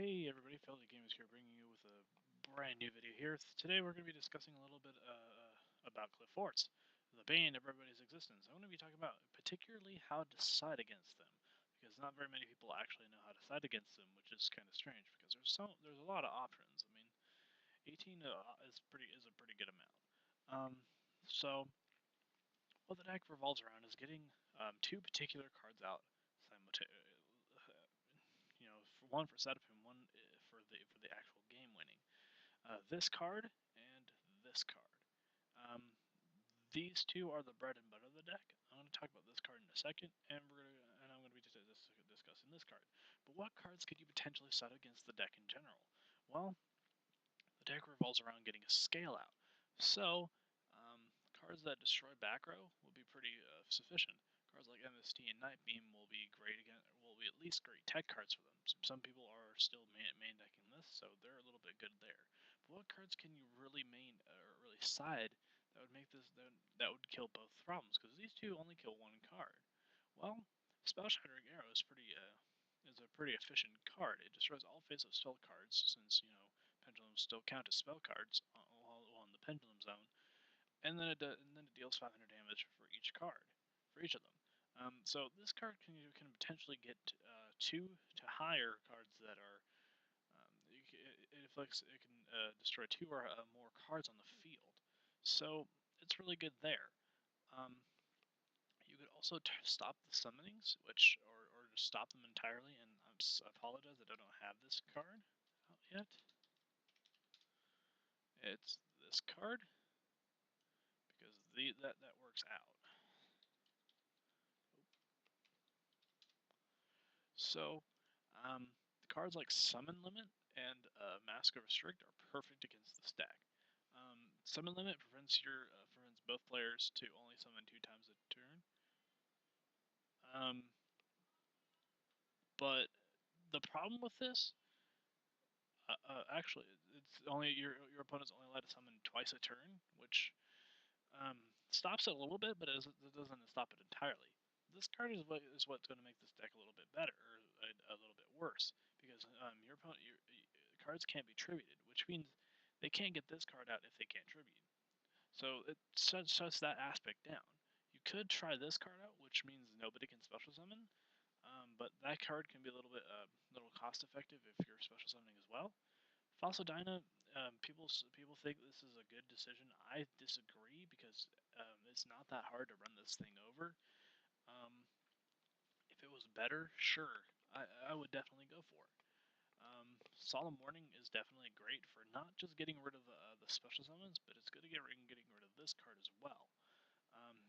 Hey everybody, Feldy Games here, bringing you with a brand new video here. Today we're going to be discussing a little bit about Qliphorts, the bane of everybody's existence. I'm going to be talking about particularly how to side against them, because not very many people actually know how to side against them, which is kind of strange because there's a lot of options. I mean, 18 is a pretty good amount. So what the deck revolves around is getting two particular cards out simultaneously. One for setup and one for the actual game winning. This card and this card. Um, these two are the bread and butter of the deck. I'm going to talk about this card in a second, and I'm going to be discussing this card. But what cards could you potentially set against the deck in general? Well, the deck revolves around getting a scale out. So, cards that destroy back row will be pretty sufficient. Cards like MST and Night Beam will be great again. Will be at least great tech cards for them. Some people are still main decking this, so they're a little bit good there. But what cards can you really main or really side that would make this that would kill both problems? Because these two only kill one card. Well, Spell Shattering Arrow is a pretty efficient card. It destroys all face-up spell cards, since pendulums still count as spell cards while in the pendulum zone, and then it deals 500 damage for each card, for each of them. So this card can potentially get 2 to higher cards that are it can destroy 2 or more cards on the field. So it's really good there. You could also stop the summonings, or just stop them entirely. And I apologize that I don't have this card out yet. It's this card, because that works out. So, the cards like Summon Limit and Mask of Restrict are perfect against the stack. Summon Limit prevents both players to only summon 2 times a turn. But the problem with this, actually, it's only your opponent's only allowed to summon twice a turn, which stops it a little bit, but it doesn't stop it entirely. This card is what's going to make this deck a little bit better, or a little bit worse, because your cards can't be tributed, which means they can't get this card out if they can't tribute. So it shuts that aspect down. You could try this card out, which means nobody can special summon, but that card can be a little cost effective if you're special summoning as well. Fossil Dyna, people think this is a good decision. I disagree, because it's not that hard to run this thing over. If it was better, sure, I would definitely go for it. Solemn Warning is definitely great for not just getting rid of the special summons, but it's good to getting rid of this card as well.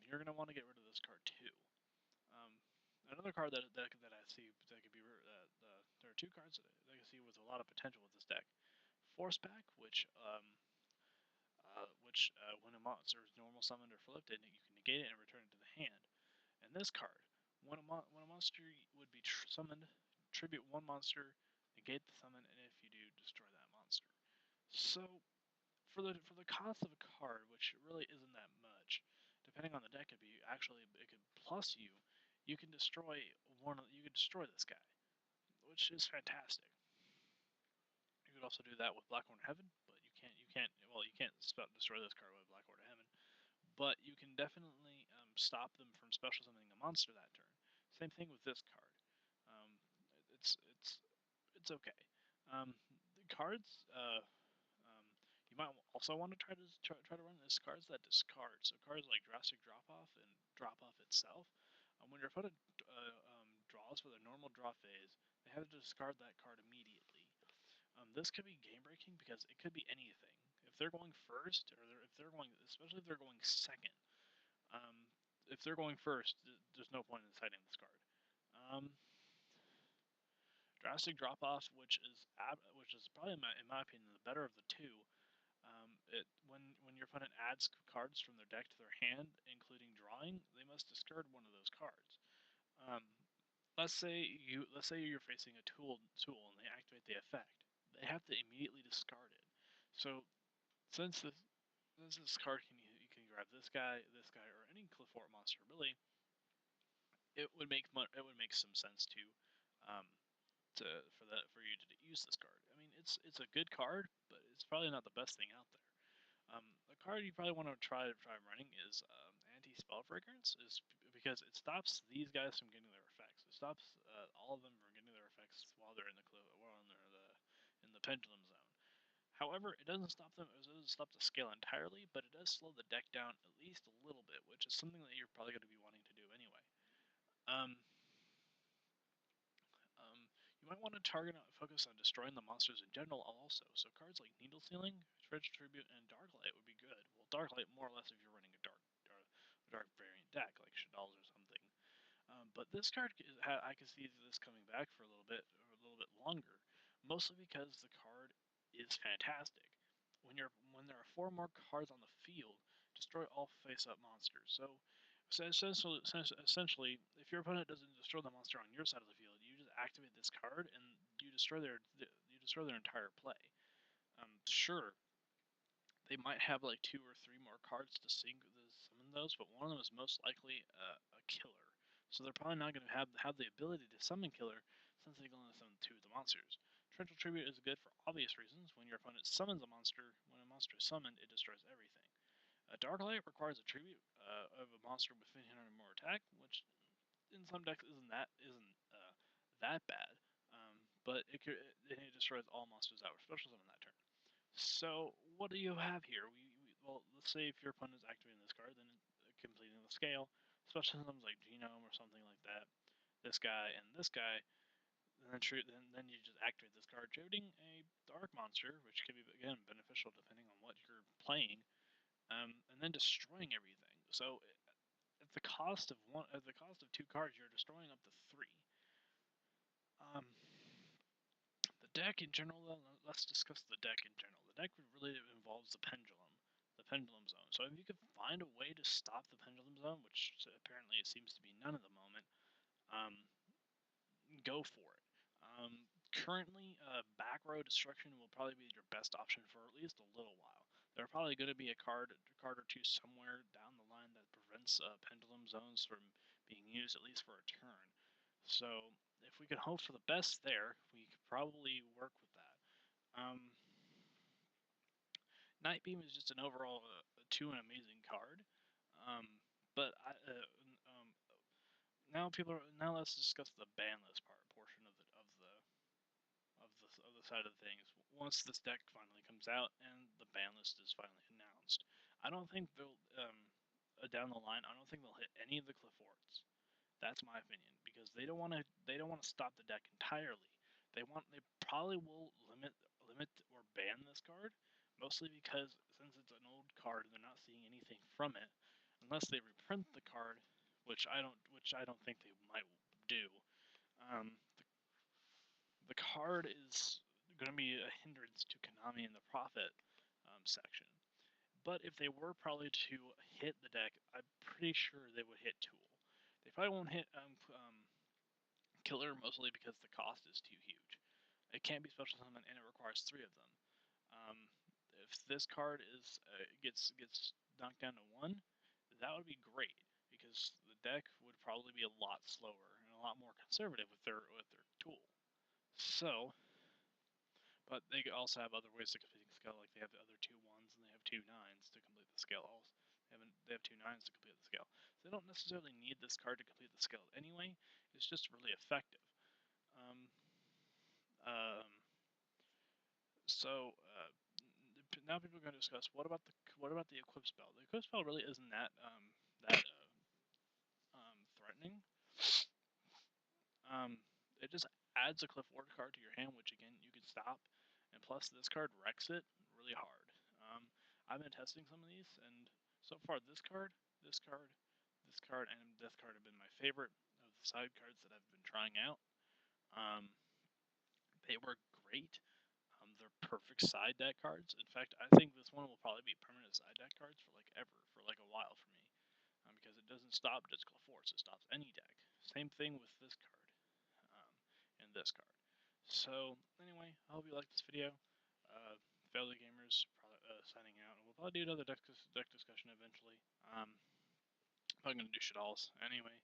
You're going to want to get rid of this card too. Another card that I see that could be there are 2 cards that I can see with a lot of potential with this deck. Force Back, which when a monster is normal summoned or flipped, and you can negate it and return it to the hand. And this card, when a monster would be summoned, tribute 1 monster, negate the summon, and if you do, destroy that monster. So for the cost of a card, which really isn't that much, depending on the deck, it could plus you. You can destroy this guy, which is fantastic. You could also do that with Blackrow and Heaven, but you can't destroy this card with Blackrow and Heaven. But you can definitely stop them from special summoning a monster that turn. Same thing with this card. It's okay. The cards you might also want to try to run is cards that discard. So cards like Drastic Drop Off and Drop Off itself. When your opponent draws for their normal draw phase, they have to discard that card immediately. This could be game breaking, because it could be anything. If they're going first, especially if they're going second. If they're going first, there's no point in citing this card. Drastic Drop Off, which is probably in my opinion the better of the two. When your opponent adds cards from their deck to their hand, including drawing, they must discard one of those cards. Let's say you're facing a tool and they activate the effect. They have to immediately discard it. So since this card you can grab this guy, or any Qliphort monster really, it would make some sense to for you to use this card. I mean, it's a good card, but it's probably not the best thing out there. A card you probably want to try running is Anti-Spell Fragrance, is because it stops these guys from getting their effects. It stops all of them from getting their effects while they're in the pendulum zone. However, it doesn't stop them. It doesn't stop the scale entirely, but it does slow the deck down at least a little bit, which is something that you're probably going to be wanting to do anyway. Um, you might want to focus on destroying the monsters in general also. So cards like Needle Sealing, Treasure Tribute, and Darklight would be good. Well, Darklight more or less if you're running a dark variant deck like Shadal's or something. But this card, I can see this coming back for a little bit longer, mostly because the card is fantastic. When there are 4 more cards on the field, destroy all face-up monsters. So essentially, if your opponent doesn't destroy the monster on your side of the field, you just activate this card and you destroy their entire play. Sure, they might have like 2 or 3 more cards to summon those, but one of them is most likely a killer. So they're probably not going to have the ability to summon killer since they can only summon 2 of the monsters. Torrential Tribute is good for obvious reasons. When your opponent summons a monster, when a monster is summoned, it destroys everything. Darklight requires a tribute of a monster with 1500 or more attack, which in some decks isn't that bad. But it destroys all monsters that were special summoned that turn. So what do you have here? Well, let's say if your opponent is activating this card, then completing the scale, special summons like Genome or something like that, this guy and this guy, and then you just activate this card, trading a dark monster, which can be again beneficial depending on what you're playing, and then destroying everything. So at the cost of 2 cards, you're destroying up to 3. Um, the deck in general, though, let's discuss the deck in general. The deck really involves the pendulum zone. So if you could find a way to stop the pendulum zone, which apparently it seems to be none at the moment, um, go for it. Currently, Backrow Destruction will probably be your best option for at least a little while. There's probably going to be a card or two somewhere down the line that prevents pendulum zones from being used at least for a turn. So if we can hope for the best there, we could probably work with that. Night Beam is just an overall an amazing card. But now let's discuss the ban list portion of the side of things. Once this deck finally comes out and the ban list is finally announced, I don't think they'll down the line. I don't think they'll hit any of the Qliphorts. That's my opinion because they don't want to stop the deck entirely. They probably will limit or ban this card, mostly because since it's an old card, they're not seeing anything from it, unless they reprint the card, which I don't think they might do. The card is going to be a hindrance to Konami in the profit section. But if they were probably to hit the deck, I'm pretty sure they would hit Tool. They probably won't hit Killer, mostly because the cost is too huge. It can't be special summon, and it requires 3 of them. If this card gets knocked down to 1, that would be great because the deck would probably be a lot slower and a lot more conservative with their tool. So, but they also have other ways to complete the scale, like they have the other 2 1s and they have 2 9s to complete the scale. Also, they have 2 9s to complete the scale. So they don't necessarily need this card to complete the scale anyway. It's just really effective. Um, um, so now people are going to discuss what about the equip spell. The equip spell really isn't that threatening. It just adds a Qliphort card to your hand, which again you can stop, and plus this card wrecks it really hard. I've been testing some of these, and so far this card, and this card have been my favorite of the side cards that I've been trying out. They were great. They're perfect side deck cards. In fact, I think this one will probably be permanent side deck cards for a while for me, because it doesn't stop just Qliphorts, it stops any deck. Same thing with this card, and this card. So anyway, I hope you liked this video. Failure Gamers signing out, and we'll probably do another deck discussion eventually. I'm probably gonna do Shadal's anyway.